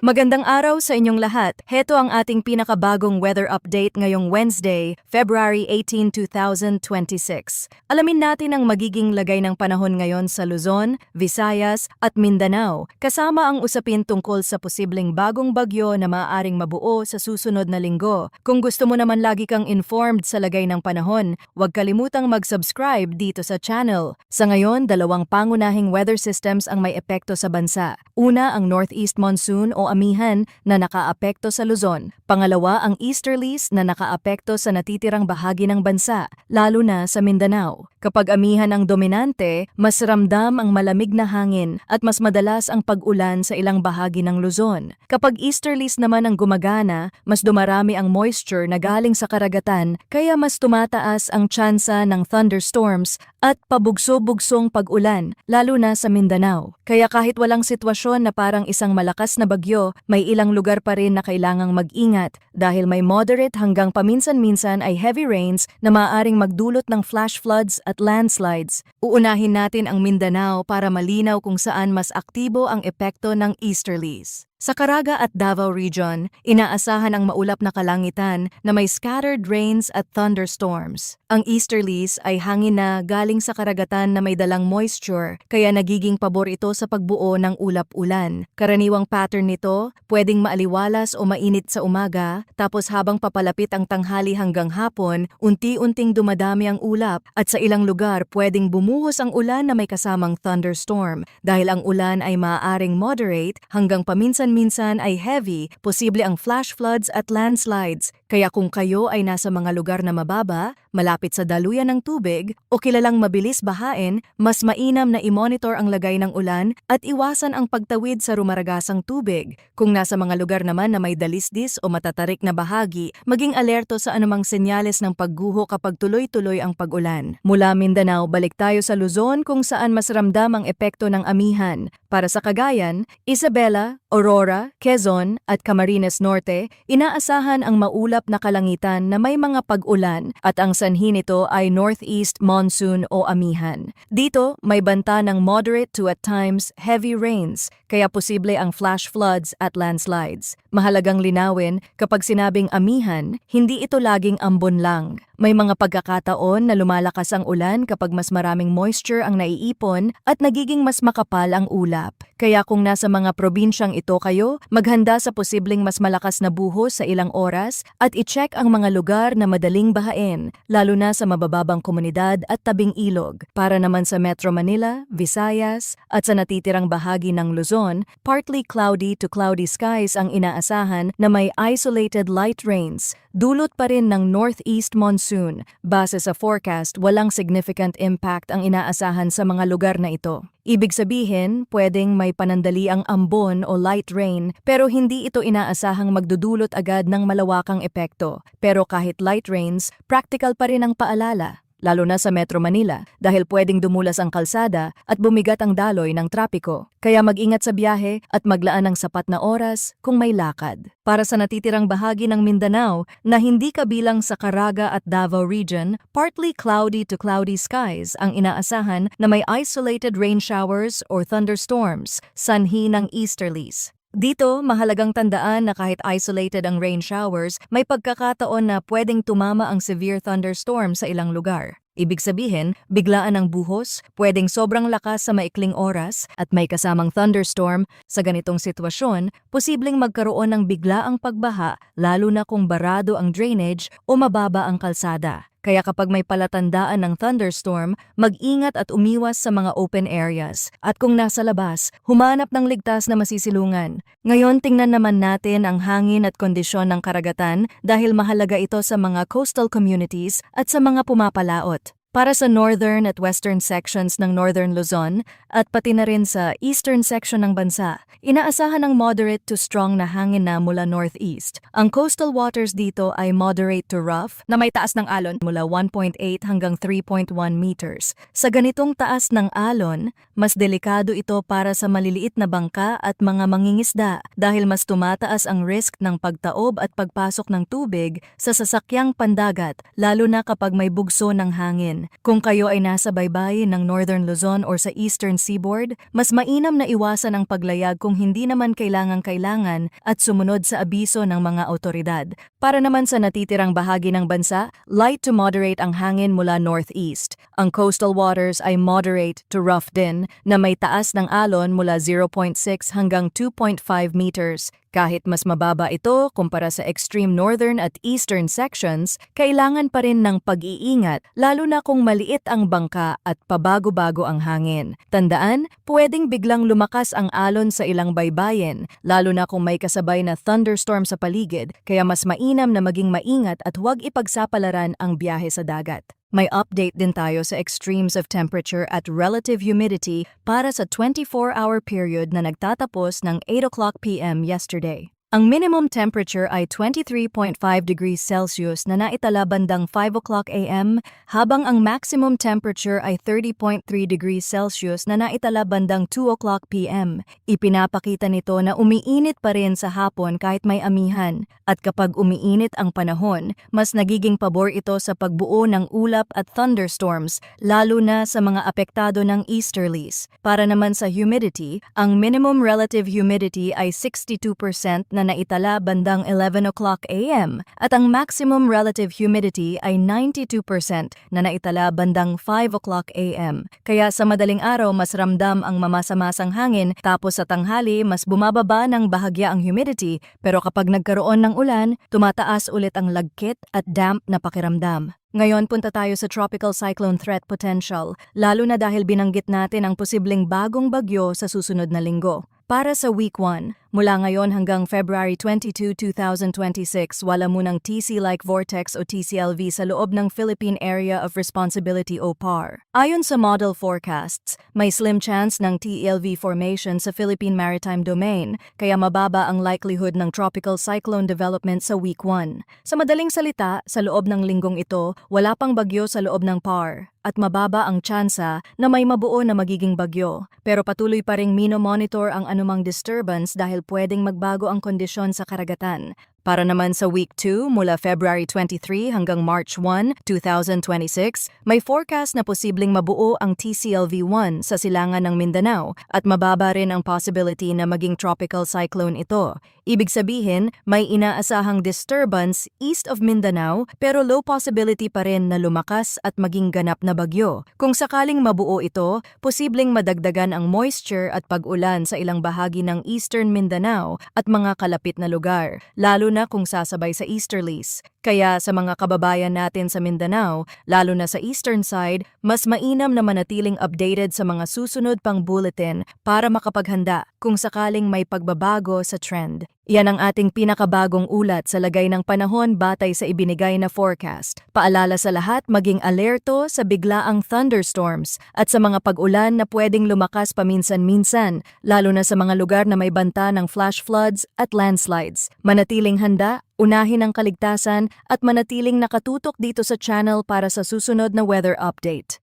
Magandang araw sa inyong lahat. Heto ang ating pinakabagong weather update ngayong Wednesday, February 18, 2026. Alamin natin ang magiging lagay ng panahon ngayon sa Luzon, Visayas at Mindanao, kasama ang usapin tungkol sa posibleng bagong bagyo na maaaring mabuo sa susunod na linggo. Kung gusto mo naman lagi kang informed sa lagay ng panahon, huwag kalimutang mag-subscribe dito sa channel. Sa ngayon, dalawang pangunahing weather systems ang may epekto sa bansa. Una, ang Northeast Monsoon o amihan na nakaapekto sa Luzon. Pangalawa, ang easterlies na nakaapekto sa natitirang bahagi ng bansa, lalo na sa Mindanao. Kapag amihan ang dominante, mas ramdam ang malamig na hangin at mas madalas ang pag-ulan sa ilang bahagi ng Luzon. Kapag easterlies naman ang gumagana, mas dumarami ang moisture na galing sa karagatan, kaya mas tumataas ang tsansa ng thunderstorms at pabugso-bugsong pag-ulan, lalo na sa Mindanao. Kaya kahit walang sitwasyon na parang isang malakas na bagyo, may ilang lugar pa rin na kailangang mag-ingat dahil may moderate hanggang paminsan-minsan ay heavy rains na maaaring magdulot ng flash floods at landslides. Uunahin natin ang Mindanao para malinaw kung saan mas aktibo ang epekto ng easterlies. Sa Caraga at Davao Region, inaasahan ang maulap na kalangitan na may scattered rains at thunderstorms. Ang easterlies ay hangin na galing sa karagatan na may dalang moisture, kaya nagiging pabor ito sa pagbuo ng ulap-ulan. Karaniwang pattern nito, pwedeng maaliwalas o mainit sa umaga, tapos habang papalapit ang tanghali hanggang hapon, unti-unting dumadami ang ulap at sa ilang lugar pwedeng bumuhos ang ulan na may kasamang thunderstorm. Dahil ang ulan ay maaaring moderate hanggang paminsan-minsan ay heavy, posible ang flash floods at landslides. Kaya kung kayo ay nasa mga lugar na mababa, malapit sa daluyan ng tubig, o kilalang mabilis bahain, mas mainam na i-monitor ang lagay ng ulan at iwasan ang pagtawid sa rumaragasang tubig. Kung nasa mga lugar naman na may dalisdis o matatarik na bahagi, maging alerto sa anumang senyales ng pagguho kapag tuloy-tuloy ang pag-ulan. Mula Mindanao, balik tayo sa Luzon kung saan mas ramdam ang epekto ng amihan. Para sa Cagayan, Isabela, Aurora, Quezon at Camarines Norte, inaasahan ang maulap na kalangitan na may mga pag-ulan at ang sanhi nito ay Northeast Monsoon o amihan. Dito, may banta ng moderate to at times heavy rains, kaya posible ang flash floods at landslides. Mahalagang linawin, kapag sinabing amihan, hindi ito laging ambon lang. May mga pagkakataon na lumalakas ang ulan kapag mas maraming moisture ang naiipon at nagiging mas makapal ang ulap. Kaya kung nasa mga probinsyang ito kayo, maghanda sa posibleng mas malakas na buhos sa ilang oras at i-check ang mga lugar na madaling bahain, lalo na sa mabababang komunidad at tabing ilog. Para naman sa Metro Manila, Visayas at sa natitirang bahagi ng Luzon, partly cloudy to cloudy skies ang inaasahan na may isolated light rains. Dulot pa rin ng Northeast Monsoon. Base sa forecast, walang significant impact ang inaasahan sa mga lugar na ito. Ibig sabihin, pwedeng may panandali ang ambon o light rain pero hindi ito inaasahang magdudulot agad ng malawakang epekto. Pero kahit light rains, practical pa rin ang paalala. Lalo na sa Metro Manila dahil pwedeng dumulas ang kalsada at bumigat ang daloy ng trapiko. Kaya mag-ingat sa biyahe at maglaan ng sapat na oras kung may lakad. Para sa natitirang bahagi ng Mindanao na hindi kabilang sa Caraga at Davao Region, partly cloudy to cloudy skies ang inaasahan na may isolated rain showers or thunderstorms, sanhi ng easterlies. Dito, mahalagang tandaan na kahit isolated ang rain showers, may pagkakataon na pwedeng tumama ang severe thunderstorm sa ilang lugar. Ibig sabihin, biglaan ang buhos, pwedeng sobrang lakas sa maikling oras, at may kasamang thunderstorm. Sa ganitong sitwasyon, posibleng magkaroon ng biglaang pagbaha, lalo na kung barado ang drainage o mababa ang kalsada. Kaya kapag may palatandaan ng thunderstorm, mag-ingat at umiwas sa mga open areas. At kung nasa labas, humanap ng ligtas na masisilungan. Ngayon tingnan naman natin ang hangin at kondisyon ng karagatan dahil mahalaga ito sa mga coastal communities at sa mga pumapalaot. Para sa northern at western sections ng Northern Luzon at pati na rin sa eastern section ng bansa, inaasahan ng moderate to strong na hangin na mula northeast. Ang coastal waters dito ay moderate to rough na may taas ng alon mula 1.8 hanggang 3.1 meters. Sa ganitong taas ng alon, mas delikado ito para sa maliliit na bangka at mga mangingisda dahil mas tumataas ang risk ng pagtaob at pagpasok ng tubig sa sasakyang pandagat lalo na kapag may bugso ng hangin. hangin. Kung kayo ay nasa baybayin ng Northern Luzon or sa Eastern Seaboard, mas mainam na iwasan ang paglayag kung hindi naman kailangan at sumunod sa abiso ng mga awtoridad. Para naman sa natitirang bahagi ng bansa, light to moderate ang hangin mula northeast. Ang coastal waters ay moderate to rough din na may taas ng alon mula 0.6 hanggang 2.5 meters. Kahit mas mababa ito kumpara sa extreme northern at eastern sections, kailangan pa rin ng pag-iingat lalo na kung maliit ang bangka at pabago-bago ang hangin. Tandaan, pwedeng biglang lumakas ang alon sa ilang baybayin, lalo na kung may kasabay na thunderstorm sa paligid, kaya mas mainam na maging maingat at huwag ipagsapalaran ang biyahe sa dagat. May update din tayo sa extremes of temperature at relative humidity para sa 24-hour period na nagtatapos ng 8 p.m. yesterday. Ang minimum temperature ay 23.5 degrees Celsius na naitala bandang 5 a.m. habang ang maximum temperature ay 30.3 degrees Celsius na naitala bandang 2 p.m. Ipinapakita nito na umiinit pa rin sa hapon kahit may amihan at kapag umiinit ang panahon, mas nagiging pabor ito sa pagbuo ng ulap at thunderstorms lalo na sa mga apektado ng easterlies. Para naman sa humidity, ang minimum relative humidity ay 62% na naitala bandang 11 a.m. at ang maximum relative humidity ay 92% na naitala bandang 5 a.m. Kaya sa madaling araw mas ramdam ang mamasamasang hangin tapos sa tanghali mas bumababa ng bahagya ang humidity pero kapag nagkaroon ng ulan, tumataas ulit ang lagkit at damp na pakiramdam. Ngayon punta tayo sa tropical cyclone threat potential, lalo na dahil binanggit natin ang posibleng bagong bagyo sa susunod na linggo. Para sa Week 1, mula ngayon hanggang February 22, 2026, wala munang TC-like vortex o TCLV sa loob ng Philippine Area of Responsibility o PAR. Ayon sa model forecasts, may slim chance ng TLV formation sa Philippine Maritime Domain, kaya mababa ang likelihood ng tropical cyclone development sa Week 1. Sa madaling salita, sa loob ng linggong ito, wala pang bagyo sa loob ng PAR at mababa ang tsansa na may mabuo na magiging bagyo. Pero patuloy pa ring mino-monitor ang anumang disturbance dahil pwedeng magbago ang kondisyon sa karagatan. Para naman sa Week 2, mula February 23 hanggang March 1, 2026, may forecast na posibleng mabuo ang TCLV-1 sa silangan ng Mindanao at mababa rin ang possibility na maging tropical cyclone ito. Ibig sabihin, may inaasahang disturbance east of Mindanao pero low possibility pa rin na lumakas at maging ganap na bagyo. Kung sakaling mabuo ito, posibleng madagdagan ang moisture at pag-ulan sa ilang bahagi ng eastern Mindanao at mga kalapit na lugar, lalo na kung sasabay sa easterlies. Kaya sa mga kababayan natin sa Mindanao, lalo na sa eastern side, mas mainam na manatiling updated sa mga susunod pang bulletin para makapaghanda kung sakaling may pagbabago sa trend. Yan ang ating pinakabagong ulat sa lagay ng panahon batay sa ibinigay na forecast. Paalala sa lahat maging alerto sa biglaang thunderstorms at sa mga pag-ulan na pwedeng lumakas paminsan-minsan, lalo na sa mga lugar na may banta ng flash floods at landslides. Manatiling handa, unahin ang kaligtasan at manatiling nakatutok dito sa channel para sa susunod na weather update.